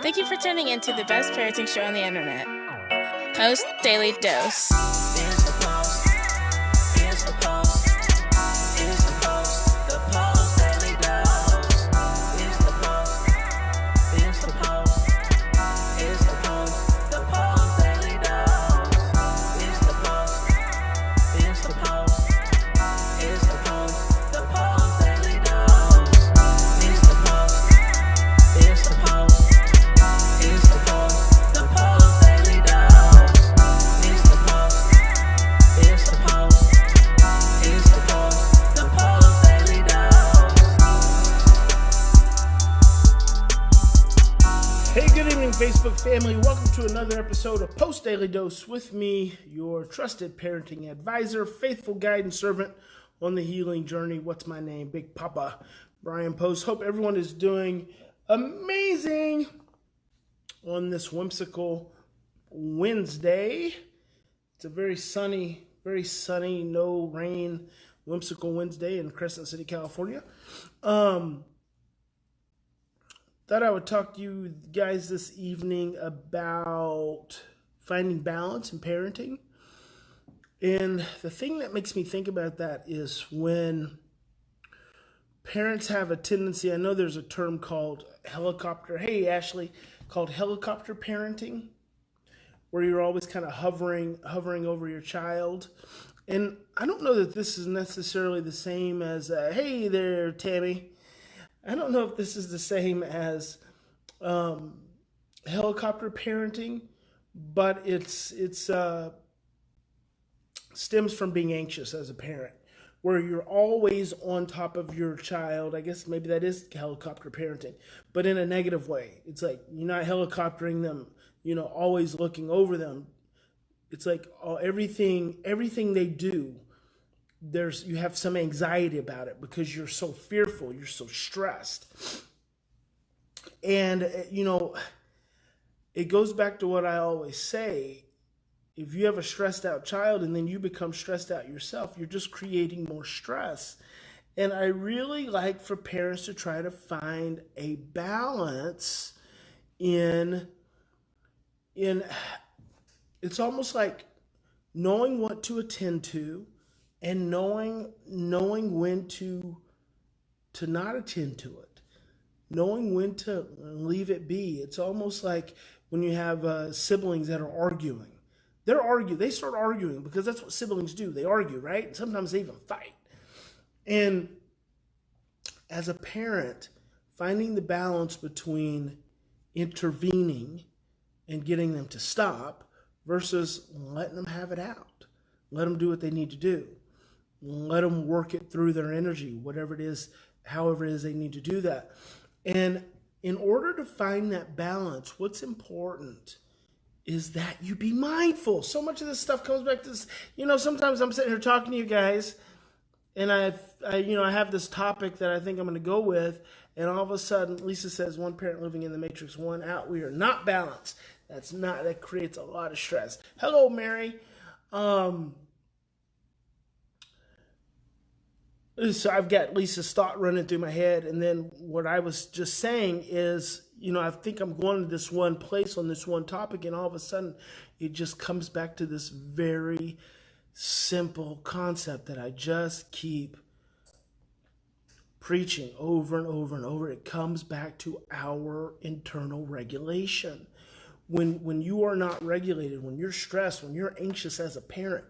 Thank you for tuning in to the best parenting show on the internet, Post Daily Dose. It's the Post. It's the Post. It's the Post. The Post Daily Dose. It's the Post. It's the Post. It's the Post. The Post Daily Dose. It's the Post. It's the Post. It's the Post. The Post Daily Dose. It's the Post. It's the Post. It's the Post. The Post Daily Dose. It's the Post. It's the Post. It's the Post. The Post Daily Dose. Hey, good evening, Facebook family. Welcome to another episode of Post Daily Dose with me, your trusted parenting advisor, faithful guide and servant on the healing journey. What's my name? Big Papa Bryan+Post. Hope everyone is doing amazing on this whimsical Wednesday. It's a very sunny, no rain, whimsical Wednesday in Crescent City, California. Thought I would talk to you guys this evening about finding balance in parenting. And the thing that makes me think about that is when parents have a tendency, I know there's a term called helicopter, hey Ashley, called helicopter parenting, where you're always kind of hovering over your child. And I don't know that this is necessarily the same as, hey there, Tammy. I don't know if this is the same as helicopter parenting, but it's stems from being anxious as a parent, where you're always on top of your child. I guess maybe that is helicopter parenting, but in a negative way. It's like you're not helicoptering them, always looking over them. It's like everything they do, you have some anxiety about it because you're so fearful, you're so stressed. And, it goes back to what I always say. If you have a stressed out child and then you become stressed out yourself, you're just creating more stress. And I really like for parents to try to find a balance in it's almost like knowing what to attend to and knowing when to not attend to it, knowing when to leave it be. It's almost like when you have siblings that are arguing. They start arguing because that's what siblings do. They argue, right? And sometimes they even fight. And as a parent, finding the balance between intervening and getting them to stop versus letting them have it out. Let them do what they need to do. Let them work it through their energy, whatever it is, however it is they need to do that. And in order to find that balance, what's important is that you be mindful. So much of this stuff comes back to this, sometimes I'm sitting here talking to you guys and I have this topic that I think I'm going to go with, and all of a sudden Lisa says, one parent living in the matrix, one out. We are not balanced. That creates a lot of stress. Hello, Mary. So I've got Lisa's thought running through my head, and then what I was just saying is, I think I'm going to this one place on this one topic, and all of a sudden it just comes back to this very simple concept that I just keep preaching over and over and over. It comes back to our internal regulation. When you are not regulated, when you're stressed, when you're anxious as a parent,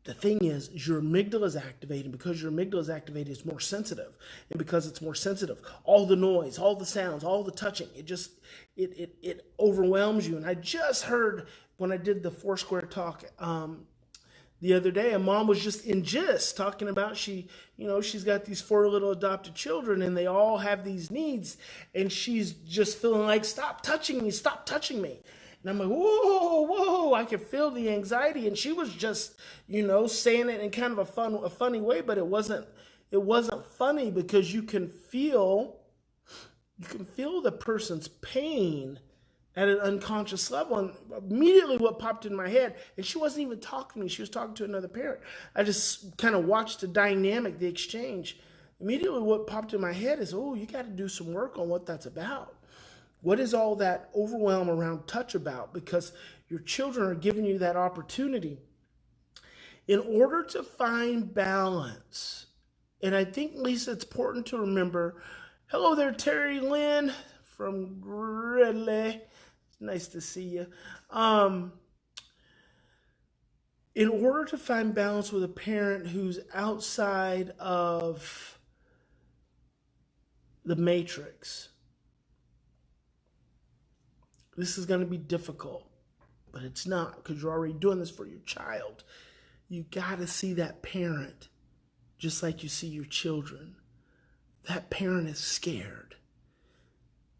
the thing is your amygdala is activated. Because your amygdala is activated, it's more sensitive. And because it's more sensitive, all the noise, all the sounds, all the touching, it overwhelms you. And I just heard when I did the Foursquare talk the other day, a mom was just in gist talking about she's got these 4 little adopted children and they all have these needs. And she's just feeling like, stop touching me. And I'm like, whoa, I could feel the anxiety. And she was just, saying it in kind of a funny way, but it wasn't funny because you can feel the person's pain at an unconscious level. And immediately what popped in my head, and she wasn't even talking to me, she was talking to another parent. I just kind of watched the dynamic, the exchange. Immediately what popped in my head is, you got to do some work on what that's about. What is all that overwhelm around touch about? Because your children are giving you that opportunity. In order to find balance, and I think, Lisa, it's important to remember, hello there, Terry Lynn from Gridley. It's nice to see you. In order to find balance with a parent who's outside of the matrix, this is going to be difficult, but it's not, because you're already doing this for your child. You got to see that parent just like you see your children. That parent is scared.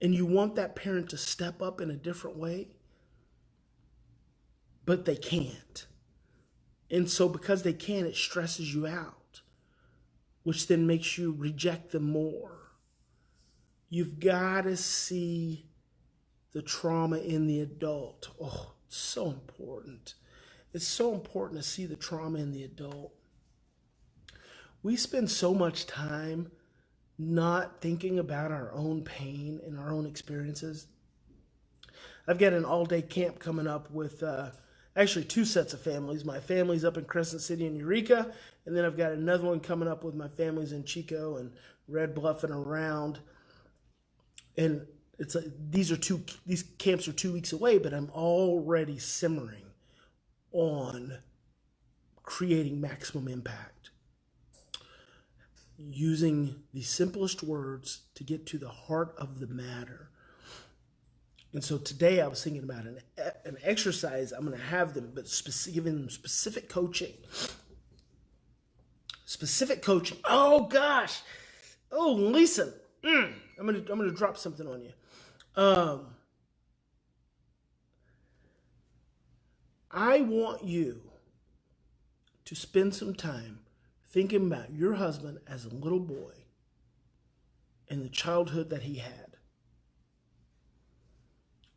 And you want that parent to step up in a different way, but they can't. And so because they can't, it stresses you out, which then makes you reject them more. You've got to see the trauma in the adult. Oh, it's so important. It's so important to see the trauma in the adult. We spend so much time not thinking about our own pain and our own experiences. I've got an all-day camp coming up with actually two sets of families. My family's up in Crescent City and Eureka, and then I've got another one coming up with my families in Chico and Red Bluff and around. And it's these camps are 2 weeks away, but I'm already simmering on creating maximum impact, using the simplest words to get to the heart of the matter. And so today I was thinking about an exercise I'm going to have them, but giving them specific coaching. Specific coaching. Oh gosh. Oh, Lisa. I'm gonna drop something on you. I want you to spend some time thinking about your husband as a little boy and the childhood that he had.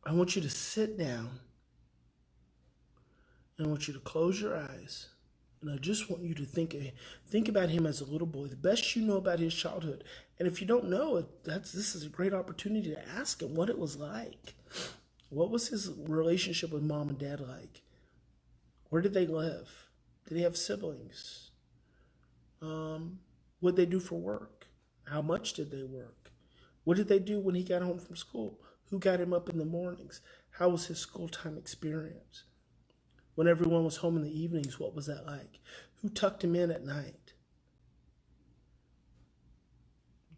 I want you to sit down and I want you to close your eyes. And I just want you to think about him as a little boy, the best you know about his childhood. And if you don't know it, this is a great opportunity to ask him what it was like. What was his relationship with mom and dad like? Where did they live? Did he have siblings? What did they do for work? How much did they work? What did they do when he got home from school? Who got him up in the mornings? How was his school time experience? When everyone was home in the evenings, what was that like? Who tucked him in at night?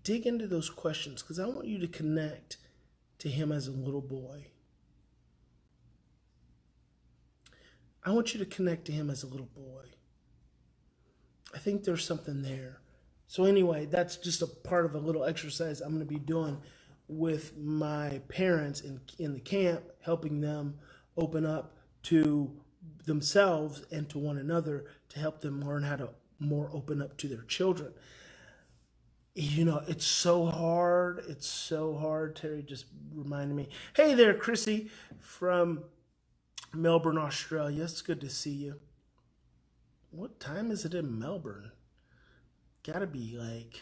Dig into those questions, because I want you to connect to him as a little boy. I want you to connect to him as a little boy. I think there's something there. So anyway, that's just a part of a little exercise I'm going to be doing with my parents in the camp, helping them open up to themselves and to one another to help them learn how to more open up to their children. You know, it's so hard. It's so hard. Terry just reminded me. Hey there, Chrissy from Melbourne, Australia. It's good to see you. What time is it in Melbourne? Gotta be like,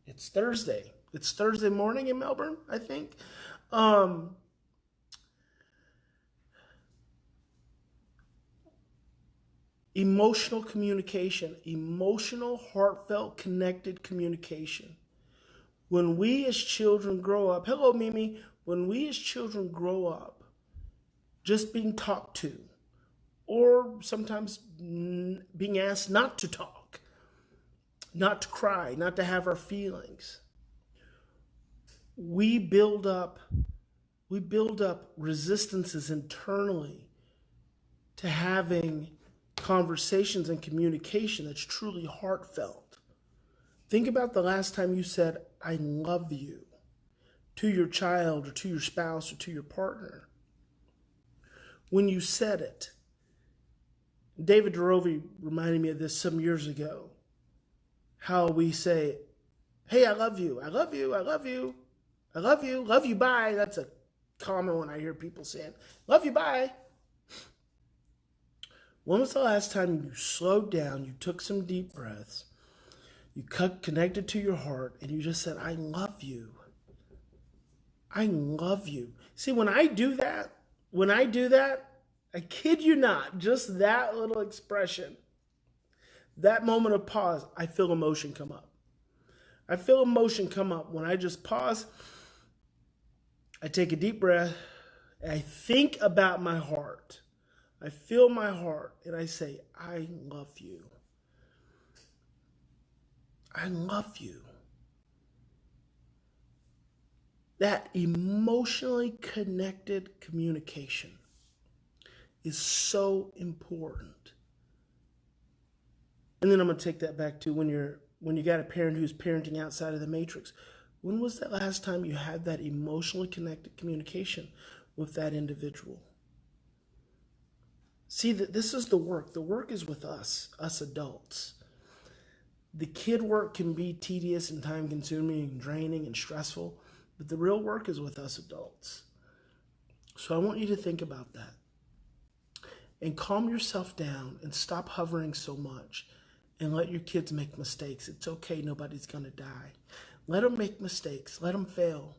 it's Thursday. It's Thursday morning in Melbourne, I think. Emotional communication, emotional, heartfelt, connected communication. When we as children grow up, hello Mimi, when we as children grow up just being talked to, or sometimes being asked not to talk, not to cry, not to have our feelings, we build up resistances internally to having conversations and communication that's truly heartfelt. Think about the last time you said, I love you, to your child or to your spouse or to your partner. When you said it, David Dorovi reminded me of this some years ago, how we say, hey, I love you, I love you, I love you, I love you, love you, bye. That's a common one I hear people saying, love you, bye. When was the last time you slowed down, you took some deep breaths, you connected to your heart, and you just said, I love you? I love you. See, when I do that, I kid you not, just that little expression, that moment of pause, I feel emotion come up. I feel emotion come up when I just pause. I take a deep breath. And I think about my heart. I feel my heart and I say, I love you. I love you. That emotionally connected communication is so important. And then I'm going to take that back to when you got a parent who's parenting outside of the matrix. When was the last time you had that emotionally connected communication with that individual? See, that this is the work. The work is with us adults. The kid work can be tedious and time-consuming and draining and stressful, but the real work is with us adults. So I want you to think about that. And calm yourself down and stop hovering so much and let your kids make mistakes. It's okay. Nobody's going to die. Let them make mistakes. Let them fail.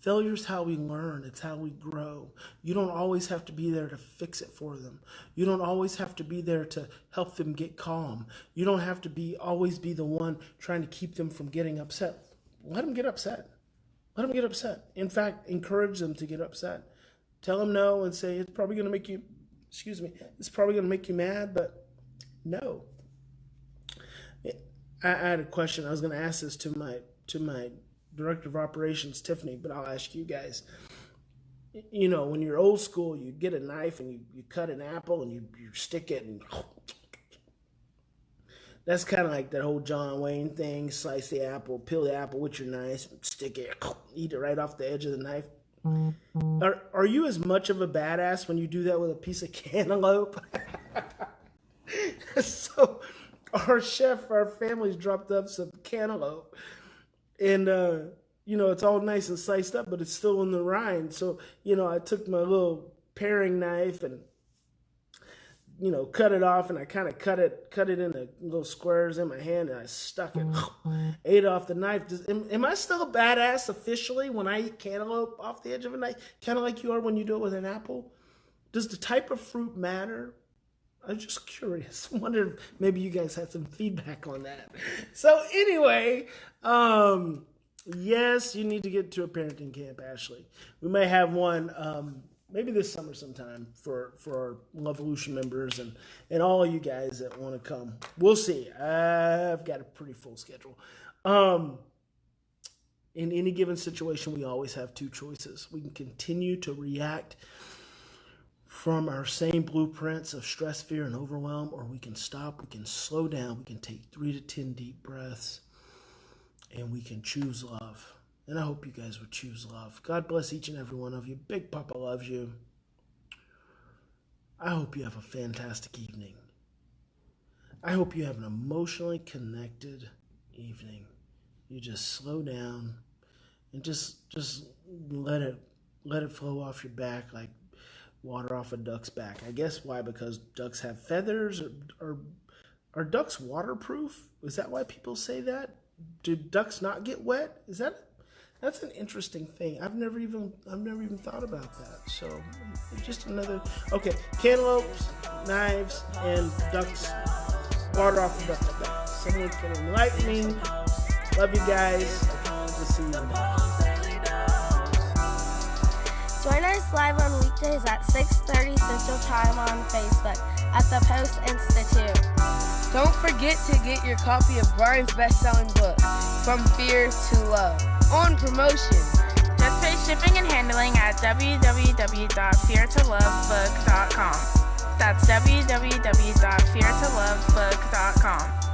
Failure is how we learn. It's how we grow. You don't always have to be there to fix it for them. You don't always have to be there to help them get calm. You don't have to always be the one trying to keep them from getting upset. Let them get upset. Let them get upset. In fact, encourage them to get upset. Tell them no and say, it's probably going to make you, it's probably going to make you mad, but no. I had a question. I was going to ask this to my Director of Operations, Tiffany, but I'll ask you guys. You know, when you're old school, you get a knife and you cut an apple and you stick it and that's kind of like that whole John Wayne thing. Slice the apple, peel the apple with your knife, stick it, eat it right off the edge of the knife. Are you as much of a badass when you do that with a piece of cantaloupe? So our chef, our family's dropped up some cantaloupe. And, it's all nice and sliced up, but it's still in the rind. So, I took my little paring knife and, cut it off, and I kind of cut it into little squares in my hand, and I stuck it, ate off the knife. Am I still a badass officially when I eat cantaloupe off the edge of a knife? Kind of like you are when you do it with an apple? Does the type of fruit matter? I'm just curious. I wonder if maybe you guys had some feedback on that. So anyway, yes, you need to get to a parenting camp, Ashley. We may have one maybe this summer sometime for our Lovolution members and all of you guys that want to come. We'll see. I've got a pretty full schedule. In any given situation, we always have two choices. We can continue to react from our same blueprints of stress, fear, and overwhelm, or we can stop, we can slow down, we can take 3 to 10 deep breaths, and we can choose love. And I hope you guys would choose love. God bless each and every one of you. Big Papa loves you. I hope you have a fantastic evening. I hope you have an emotionally connected evening. You just slow down and just let it flow off your back like water off a duck's back. I guess why? Because ducks have feathers, or are ducks waterproof? Is that why people say that? Do ducks not get wet? That's an interesting thing. I've never even thought about that. So just another cantaloupes, knives, and ducks, water off a duck's back. Someone can enlighten me. Love you guys. We'll see you tomorrow. Join us live on weekdays at 6:30 Central Time on Facebook at the Post+Institute. Don't forget to get your copy of Brian's best-selling book, From Fear to Love, on promotion. Just pay shipping and handling at www.feartolovebook.com. That's www.feartolovebook.com.